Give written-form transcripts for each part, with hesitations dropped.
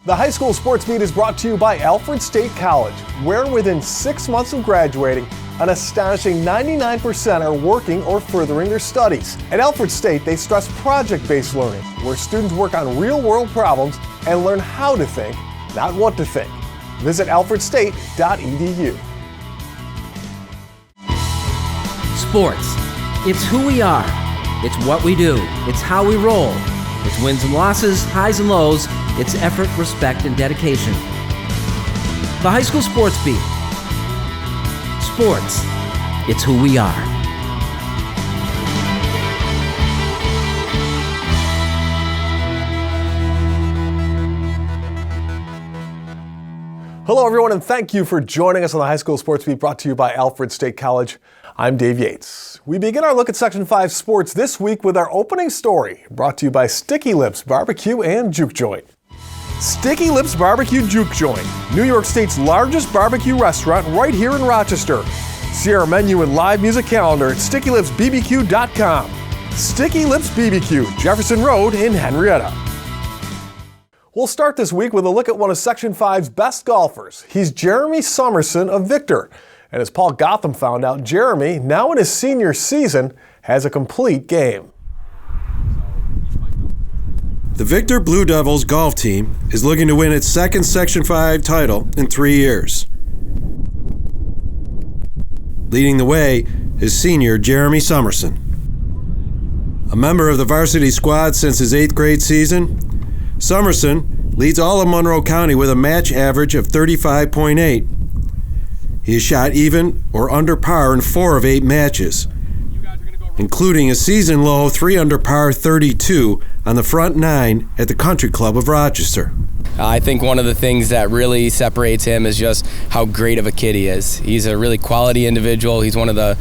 The High School Sports Beat is brought to you by Alfred State College, where within 6 months of graduating, an astonishing 99% are working or furthering their studies. At Alfred State, they stress project-based learning, where students work on real-world problems and learn how to think, not what to think. Visit alfredstate.edu. Sports. It's who we are. It's what we do. It's how we roll. It's wins and losses, highs and lows. It's effort, respect, and dedication. The High School Sports Beat. Sports. It's who we are. Hello, everyone, and thank you for joining us on the High School Sports Beat, brought to you by Alfred State College. I'm Dave Yates. We begin our look at Section 5 sports this week with our opening story, brought to you by Sticky Lips Barbecue and Juke Joint. Sticky Lips Barbecue Juke Joint, New York State's largest barbecue restaurant right here in Rochester. See our menu and live music calendar at StickyLipsBBQ.com. Sticky Lips BBQ, Jefferson Road in Henrietta. We'll start this week with a look at one of Section 5's best golfers. He's Jeremy Summerson of Victor. And as Paul Gotham found out, Jeremy, now in his senior season, has a complete game. The Victor Blue Devils golf team is looking to win its second Section 5 title in 3 years. Leading the way is senior Jeremy Summerson. A member of the varsity squad since his 8th grade season, Summerson leads all of Monroe County with a match average of 35.8. He has shot even or under par in 4 of 8 matches, including a season-low 3 under par 32 on the front 9 at the Country Club of Rochester. I think one of the things that really separates him is just how great of a kid he is. He's a really quality individual. He's one of the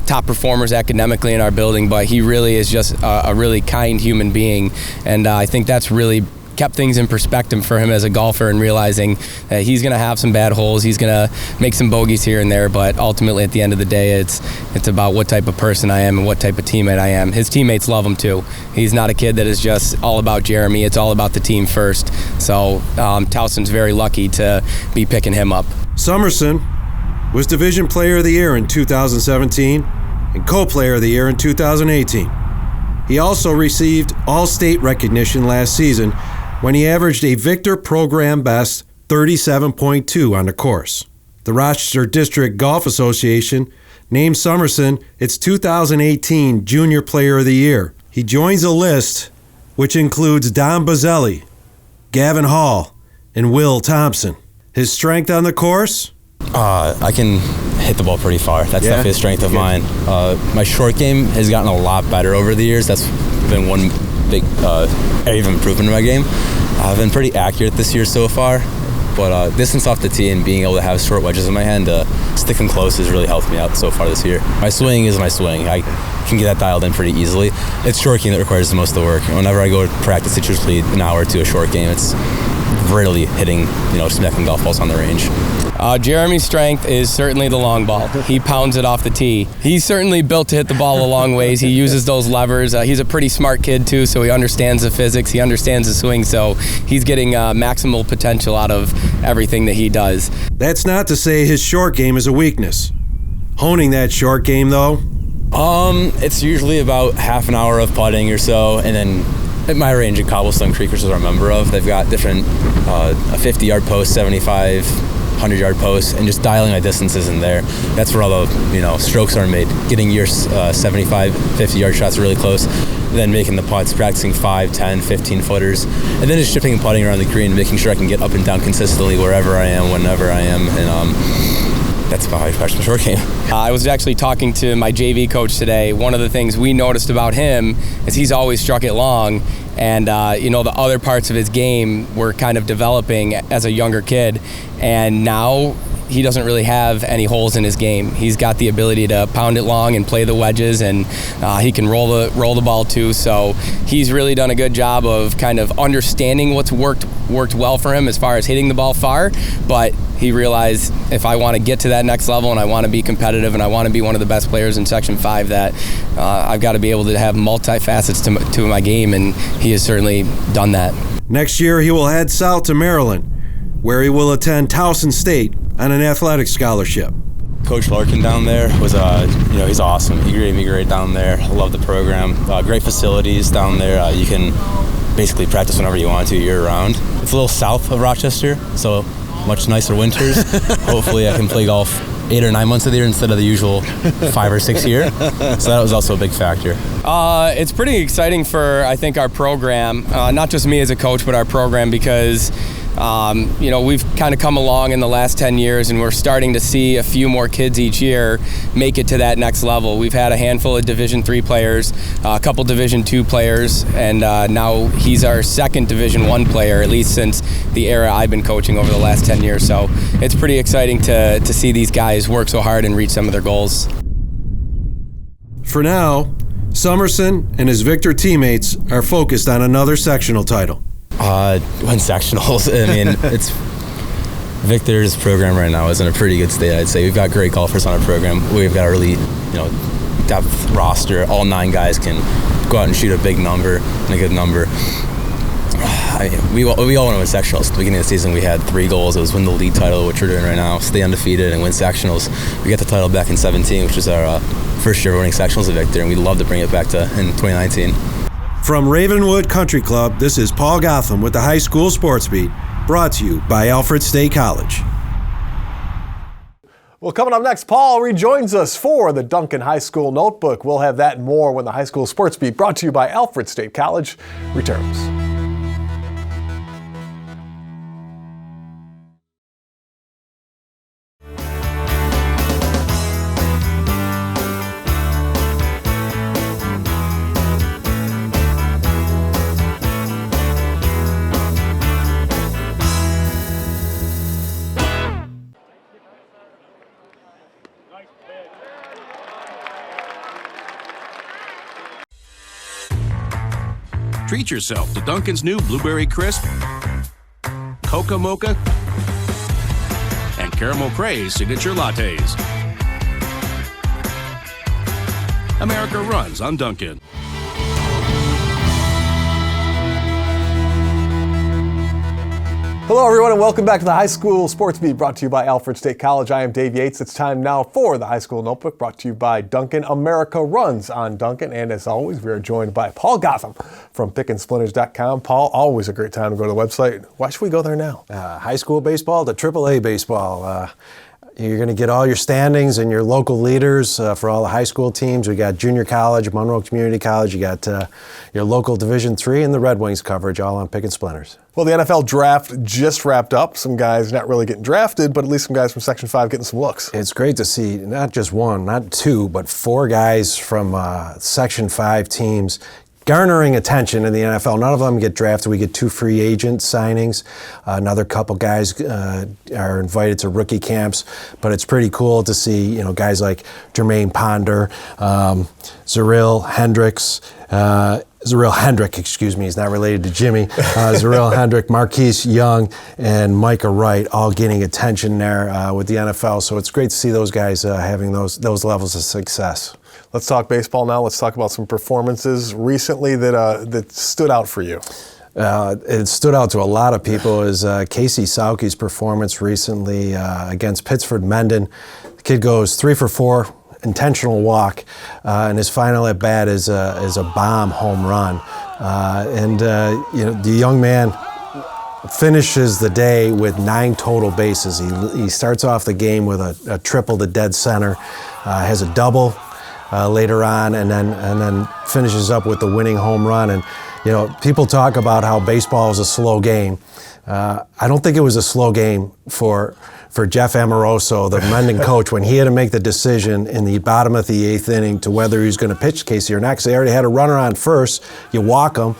top performers academically in our building, but he really is just a really kind human being, and I think that's really kept things in perspective for him as a golfer, and realizing that he's going to have some bad holes, he's going to make some bogeys here and there, but ultimately at the end of the day it's about what type of person I am and what type of teammate I am. His teammates love him too. He's not a kid that is just all about Jeremy, it's all about the team first. So Towson's very lucky to be picking him up. Summerson was Division Player of the Year in 2017 and Co-Player of the Year in 2018. He also received All-State recognition last season when he averaged a Victor program best 37.2 on the course. The Rochester District Golf Association named Summerson its 2018 Junior Player of the Year. He joins a list which includes Don Bazzelli, Gavin Hall, and Will Thompson. His strength on the course? I can hit the ball pretty far. That's definitely a strength of mine. My short game has gotten a lot better over the years. That's been one big area of improvement in my game. I've been pretty accurate this year so far, but distance off the tee and being able to have short wedges in my hand to stick them close has really helped me out so far this year. My swing is my swing. I can get that dialed in pretty easily. It's short game that requires the most of the work. Whenever I go to practice, it's usually an hour to a short game. It's rarely hitting, smacking golf balls on the range. Jeremy's strength is certainly the long ball. He pounds it off the tee. He's certainly built to hit the ball a long ways. He uses those levers. He's a pretty smart kid too, so he understands the physics. He understands the swing, so he's getting maximal potential out of everything that he does. That's not to say his short game is a weakness. Honing that short game, though? It's usually about half an hour of putting or so, and then at my range at Cobblestone Creek, which is what I'm a member of, they've got different a 50-yard post, 75, 100-yard posts, and just dialing my distances in there. That's where all the strokes are made. Getting your 75, 50-yard shots really close, then making the putts, practicing 5, 10, 15 footers, and then just chipping and putting around the green, making sure I can get up and down consistently wherever I am, whenever I am, and that's about how I practice the short game. I was actually talking to my JV coach today. One of the things we noticed about him is he's always struck it long, and the other parts of his game were kind of developing as a younger kid, and now he doesn't really have any holes in his game. He's got the ability to pound it long and play the wedges, and he can roll the ball too. So he's really done a good job of kind of understanding what's worked well for him as far as hitting the ball far. But he realized, if I want to get to that next level and I want to be competitive and I want to be one of the best players in Section 5, that I've got to be able to have multi-facets to my game, and he has certainly done that. Next year, he will head south to Maryland, where he will attend Towson State on an athletic scholarship. Coach Larkin down there was, he's awesome. He graded me great down there. I love the program. Great facilities down there. You can basically practice whenever you want to year-round. It's a little south of Rochester, so much nicer winters. Hopefully I can play golf 8 or 9 months of the year instead of the usual 5 or 6 here. So that was also a big factor. It's pretty exciting for, I think, our program, not just me as a coach, but our program, because we've kind of come along in the last 10 years, and we're starting to see a few more kids each year make it to that next level. We've had a handful of Division III players, a couple Division II players, and now he's our second Division I player, at least since the era I've been coaching over the last 10 years. So it's pretty exciting to see these guys work so hard and reach some of their goals. For now, Summerson and his Victor teammates are focused on another sectional title. Win sectionals. I mean, it's Victor's program right now is in a pretty good state, I'd say. We've got great golfers on our program. We've got a really, depth roster. All 9 guys can go out and shoot a big number and a good number. We all want to win sectionals. At the beginning of the season, we had 3 goals. It was win the league title, which we're doing right now, stay undefeated, and win sectionals. We got the title back in 2017, which was our first year winning sectionals at Victor, and we'd love to bring it back in 2019. From Ravenwood Country Club, this is Paul Gotham with the High School Sports Beat, brought to you by Alfred State College. Well, coming up next, Paul rejoins us for the Duncan High School Notebook. We'll have that and more when the High School Sports Beat, brought to you by Alfred State College, returns. Treat yourself to Dunkin's new Blueberry Crisp, Coca Mocha, and Caramel Craze signature lattes. America runs on Dunkin'. Hello, everyone, and welcome back to the High School Sports Beat, brought to you by Alfred State College. I am Dave Yates. It's time now for the High School Notebook, brought to you by Duncan. America runs on Duncan. And as always, we are joined by Paul Gotham from pickandsplinters.com. Paul, always a great time to go to the website. Why should we go there now? High school baseball to AAA baseball. You're going to get all your standings and your local leaders for all the high school teams. We got junior college, Monroe Community College. You got your local Division III and the Red Wings coverage, all on Pick and Splinters. Well, the NFL draft just wrapped up. Some guys not really getting drafted, but at least some guys from Section 5 getting some looks. It's great to see not just 1, not 2, but 4 guys from Section 5 teams garnering attention in the NFL. None of them get drafted. We get 2 free agent signings. Another couple guys are invited to rookie camps, but it's pretty cool to see, guys like Jermaine Ponder, Zaril Hendrick, he's not related to Jimmy. Zaril Hendrick, Marquise Young, and Micah Wright all getting attention there with the NFL. So it's great to see those guys having those levels of success. Let's talk baseball now. Let's talk about some performances recently that stood out for you. It stood out to a lot of people is Casey Sauke's performance recently against Pittsford Mendon. The kid goes 3 for 4, intentional walk, and his final at bat is a bomb home run. The young man finishes the day with 9 total bases. He starts off the game with a triple to dead center, has a double later on, and then finishes up with the winning home run. And people talk about how baseball is a slow game. I don't think it was a slow game for Jeff Amoroso, the Mendon coach, when he had to make the decision in the bottom of the 8th inning to whether he was going to pitch Casey or not, because they already had a runner on first. You walk him,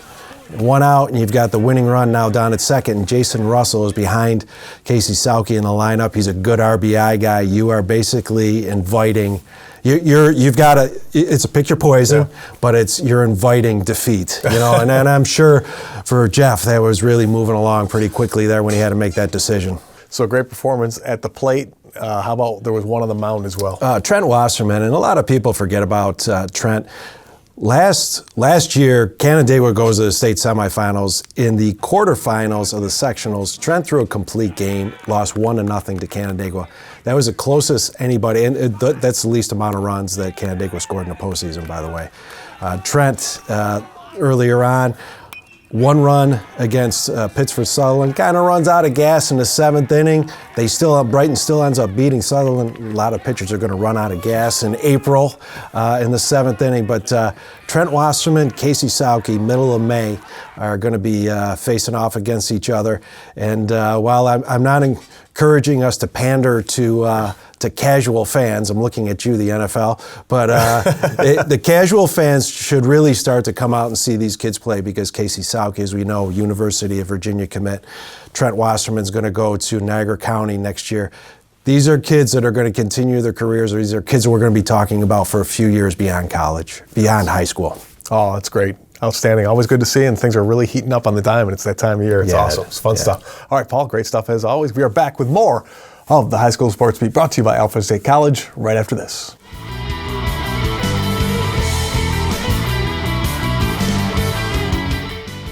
1 out, and you've got the winning run now down at second, and Jason Russell is behind Casey Sauke in the lineup. He's a good RBI guy. You are basically inviting, you've got it's a pick your poison, but you're inviting defeat, and I'm sure for Jeff that was really moving along pretty quickly there when he had to make that decision. So great performance at the plate. How about there was one on the mound as well? Trent Wasserman, and a lot of people forget about Trent. Last year, Canandaigua goes to the state semifinals. In the quarterfinals of the sectionals, Trent threw a complete game, lost 1-0 to Canandaigua. That was the closest anybody, and that's the least amount of runs that Canandaigua scored in the postseason, by the way. Trent, earlier on, 1 run against Pittsford Sutherland, kind of runs out of gas in the 7th inning. Brighton still ends up beating Sutherland. A lot of pitchers are going to run out of gas in April in the 7th inning, but Trent Wasserman, Casey Sauke, middle of May, are going to be facing off against each other. And while I'm not encouraging us to pander to casual fans, I'm looking at you, the NFL, but the casual fans should really start to come out and see these kids play, because Casey Sauke, as we know, University of Virginia commit. Trent Wasserman's going to go to Niagara County next year. These are kids that are going to continue their careers, or these are kids that we're going to be talking about for a few years beyond college, beyond high school. Oh, that's great. Outstanding. Always good to see, and things are really heating up on the diamond. It's that time of year. It's awesome. It's fun stuff. All right, Paul, great stuff as always. We are back with more of the High School Sports Beat, brought to you by Alfred State College, right after this.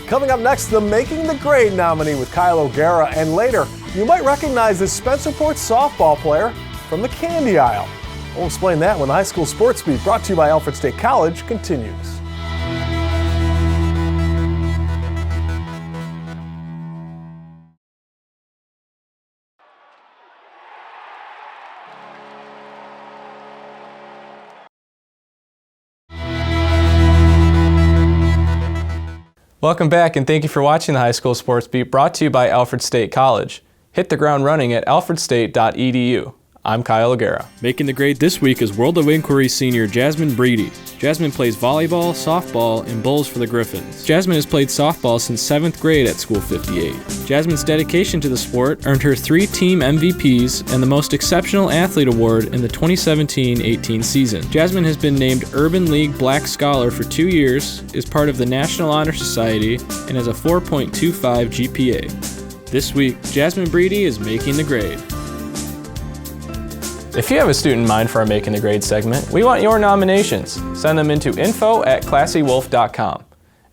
Coming up next, the Making the Grade nominee with Kyle O'Gara, and later, you might recognize this Spencerport softball player from the candy aisle. We'll explain that when the High School Sports Beat, brought to you by Alfred State College, continues. Welcome back, and thank you for watching the High School Sports Beat, brought to you by Alfred State College. Hit the ground running at alfredstate.edu. I'm Kyle O'Gara. Making the grade this week is World of Inquiry senior Jasmine Breedy. Jasmine plays volleyball, softball, and bowls for the Griffins. Jasmine has played softball since 7th grade at School 58. Jasmine's dedication to the sport earned her 3 team MVPs and the Most Exceptional Athlete Award in the 2017-18 season. Jasmine has been named Urban League Black Scholar for 2 years, is part of the National Honor Society, and has a 4.25 GPA. This week, Jasmine Breedy is making the grade. If you have a student in mind for our Making the Grade segment, we want your nominations. Send them into info@classywolf.com.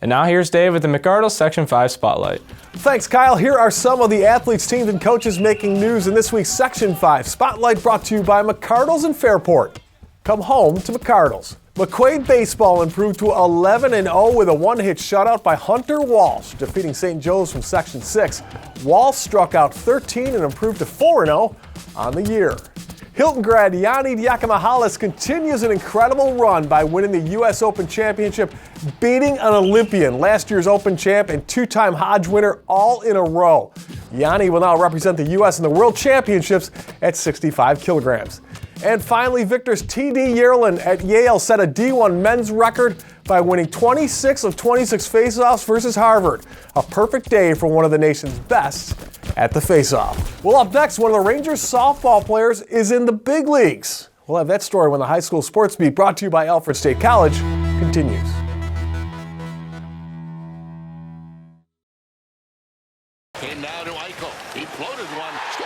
And now here's Dave with the McArdle Section 5 Spotlight. Thanks, Kyle. Here are some of the athletes, teams, and coaches making news in this week's Section 5 Spotlight, brought to you by McArdle's in Fairport. Come home to McArdle's. Mcquade Baseball improved to 11-0 with a one-hit shutout by Hunter Walsh, defeating St. Joe's from Section 6. Walsh struck out 13 and improved to 4-0 on the year. Hilton grad Yanni Diakomahalis continues an incredible run by winning the U.S. Open Championship, beating an Olympian, last year's Open champ and 2-time Hodge winner, all in a row. Yanni will now represent the U.S. in the World Championships at 65 kilograms. And finally, Victor's T.D. Yerlin at Yale set a D1 men's record by winning 26 of 26 faceoffs versus Harvard. A perfect day for one of the nation's best at the faceoff. Well, up next, one of the Rangers softball players is in the big leagues. We'll have that story when the High School Sports Beat, brought to you by Alfred State College, continues. And now to Eichel. He floated one. Score!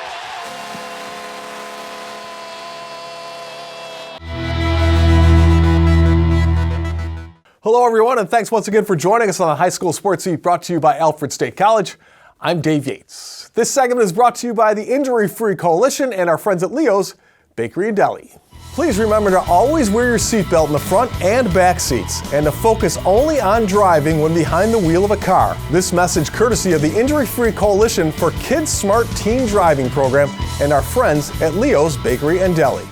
Hello, everyone, and thanks once again for joining us on the High School Sports Beat, brought to you by Alfred State College. I'm Dave Yates. This segment is brought to you by the Injury Free Coalition and our friends at Leo's Bakery and Deli. Please remember to always wear your seatbelt in the front and back seats, and to focus only on driving when behind the wheel of a car. This message courtesy of the Injury Free Coalition for Kids Smart Teen Driving Program and our friends at Leo's Bakery and Deli.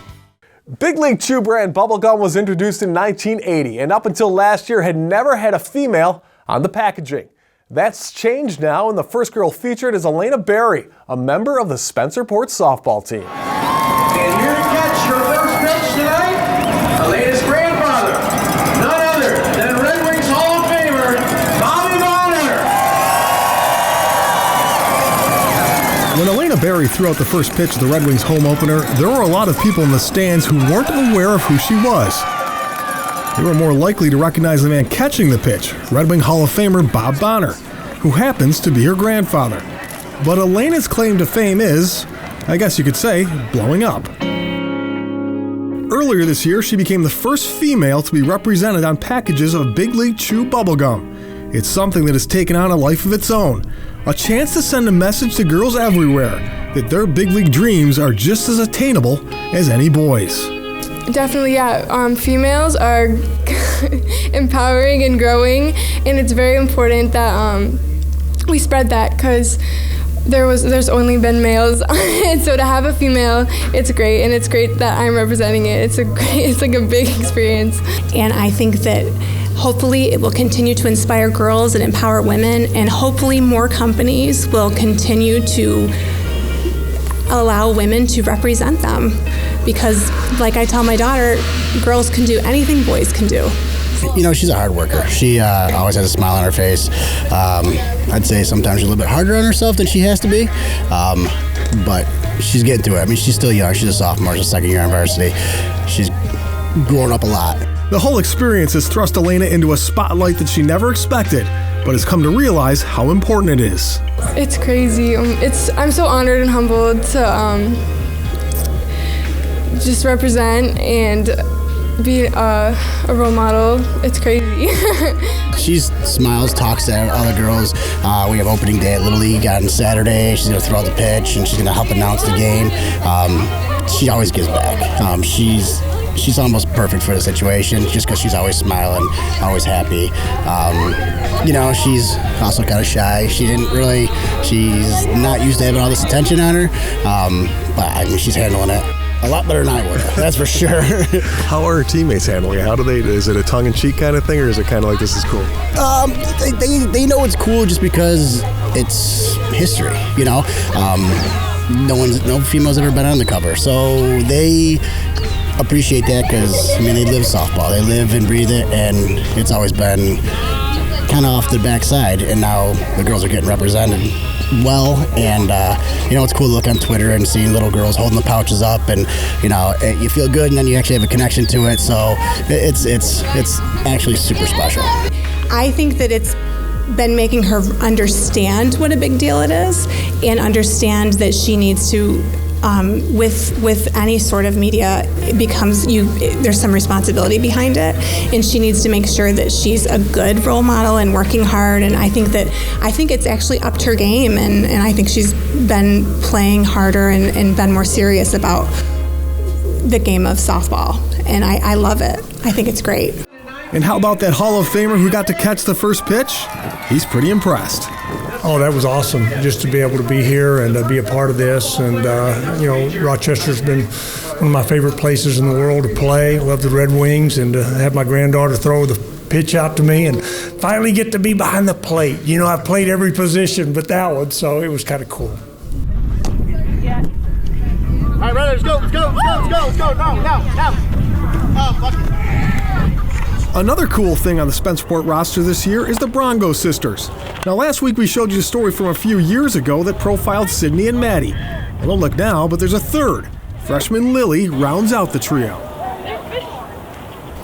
Big League Chew brand bubblegum was introduced in 1980 and up until last year had never had a female on the packaging. That's changed now, and the first girl featured is Alayna Berry, a member of the Spencerport softball team. And here to catch your first pitch tonight, Alayna's grandfather, none other than Red Wings Hall of Famer, Bobby Bonner. When Alayna Berry threw out the first pitch of the Red Wings home opener, there were a lot of people in the stands who weren't aware of who she was. They were more likely to recognize the man catching the pitch, Red Wing Hall of Famer Bob Bonner, who happens to be her grandfather. But Alayna's claim to fame is, I guess you could say, blowing up. Earlier this year, she became the first female to be represented on packages of Big League Chew bubblegum. It's something that has taken on a life of its own. A chance to send a message to girls everywhere that their big league dreams are just as attainable as any boys. Definitely, yeah. Females are empowering and growing, and it's very important that we spread that, because there's only been males, and so to have a female, it's great, and it's great that I'm representing it. It's like a big experience. And I think that hopefully it will continue to inspire girls and empower women, and hopefully more companies will continue to allow women to represent them. Because like I tell my daughter, girls can do anything boys can do. You know, she's a hard worker. She always has a smile on her face. I'd say sometimes she's a little bit harder on herself than she has to be, but she's getting to it. I mean, she's still young. She's a sophomore, she's a second year on varsity. She's grown up a lot. The whole experience has thrust Alayna into a spotlight that she never expected, but has come to realize how important it is. It's crazy. I'm so honored and humbled to just represent and be a role model. It's crazy. She smiles, talks to other girls. We have opening day at Little League on Saturday. She's going to throw out the pitch, and she's going to help announce the game. She always gives back. She's almost perfect for the situation, just because she's always smiling, always happy. You know, she's also kind of shy. She's not used to having all this attention on her, but I mean, she's handling it a lot better than I would, that's for sure. How are her teammates handling it? Is it a tongue-in-cheek kind of thing, or is it kind of like, this is cool? They know it's cool just because it's history, you know? No female's ever been on the cover, so they appreciate that, because, I mean, they live softball. They live and breathe it, and it's always been kind of off the backside, and now the girls are getting represented well, and you know, it's cool to look on Twitter and seeing little girls holding the pouches up, and you know, you feel good, and then you actually have a connection to it, so it's actually super special. I think that it's been making her understand what a big deal it is, and understand that she needs to with any sort of media, it becomes there's some responsibility behind it, and she needs to make sure that she's a good role model and working hard. And I think it's actually upped her game, and I think she's been playing harder and been more serious about the game of softball, and I love it. I think it's great. And how about that Hall of Famer who got to catch the first pitch? He's pretty impressed. Oh, that was awesome, just to be able to be here and be a part of this. And, you know, Rochester's been one of my favorite places in the world to play. Love the Red Wings, and to have my granddaughter throw the pitch out to me and finally get to be behind the plate. You know, I've played every position but that one, so it was kind of cool. Yeah. All right, ready, let's go. Now. Oh, fuck it. Another cool thing on the Spencerport roster this year is the Bronco Sisters. Now, last week we showed you a story from a few years ago that profiled Sydney and Maddie. Well, don't look now, but there's a third. Freshman Lily rounds out the trio.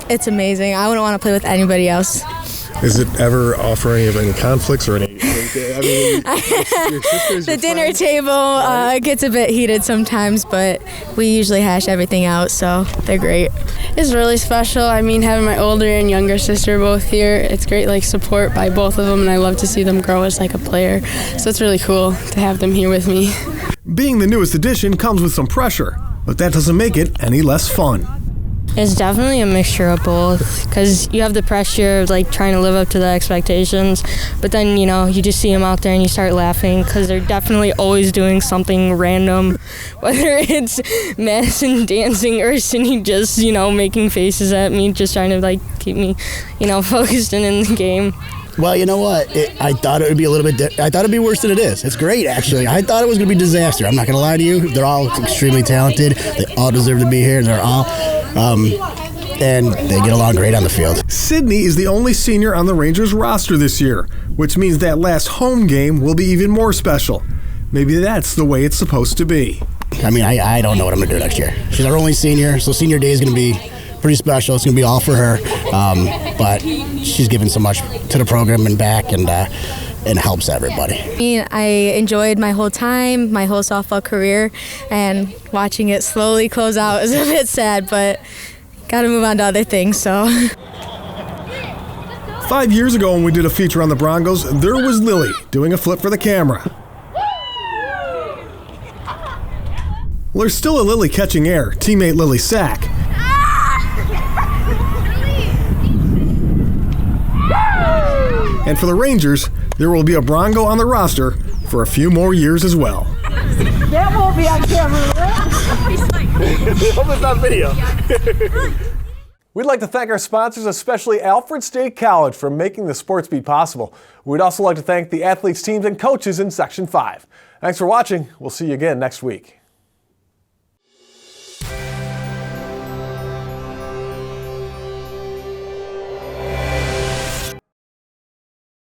It's amazing. I wouldn't want to play with anybody else. Is it ever offering of any conflicts or any? I mean, your sisters, the dinner table gets a bit heated sometimes, but we usually hash everything out, so they're great. It's really special. I mean, having my older and younger sister both here, it's great, like, support by both of them, and I love to see them grow as, like, a player. So it's really cool to have them here with me. Being the newest addition comes with some pressure, but that doesn't make it any less fun. It's definitely a mixture of both, because you have the pressure of like trying to live up to the expectations, but then, you know, you just see them out there and you start laughing because they're definitely always doing something random, whether it's Madison dancing or Cindy just, you know, making faces at me, just trying to like keep me, you know, focused and in the game. Well, you know what? I thought it would be a little bit. I thought it'd be worse than it is. It's great, actually. I thought it was going to be a disaster. I'm not going to lie to you. They're all extremely talented. They all deserve to be here. They're all, and they get along great on the field. Sydney is the only senior on the Rangers roster this year, which means that last home game will be even more special. Maybe that's the way it's supposed to be. I mean, I don't know what I'm going to do next year. She's our only senior, so senior day is going to be pretty special. It's going to be all for her, but she's given so much to the program and back, and helps everybody. I mean, I enjoyed my whole time, my whole softball career, and watching it slowly close out is a bit sad, but got to move on to other things, so. 5 years ago when we did a feature on the Broncos, there was Lily doing a flip for the camera. Well, there's still a Lily catching air, teammate Lily Sack. And for the Rangers, there will be a Bronco on the roster for a few more years as well. That won't be on camera, right? Hope it's on video. We'd like to thank our sponsors, especially Alfred State College, for making the Sports Beat possible. We'd also like to thank the athletes, teams, and coaches in Section 5. Thanks for watching. We'll see you again next week.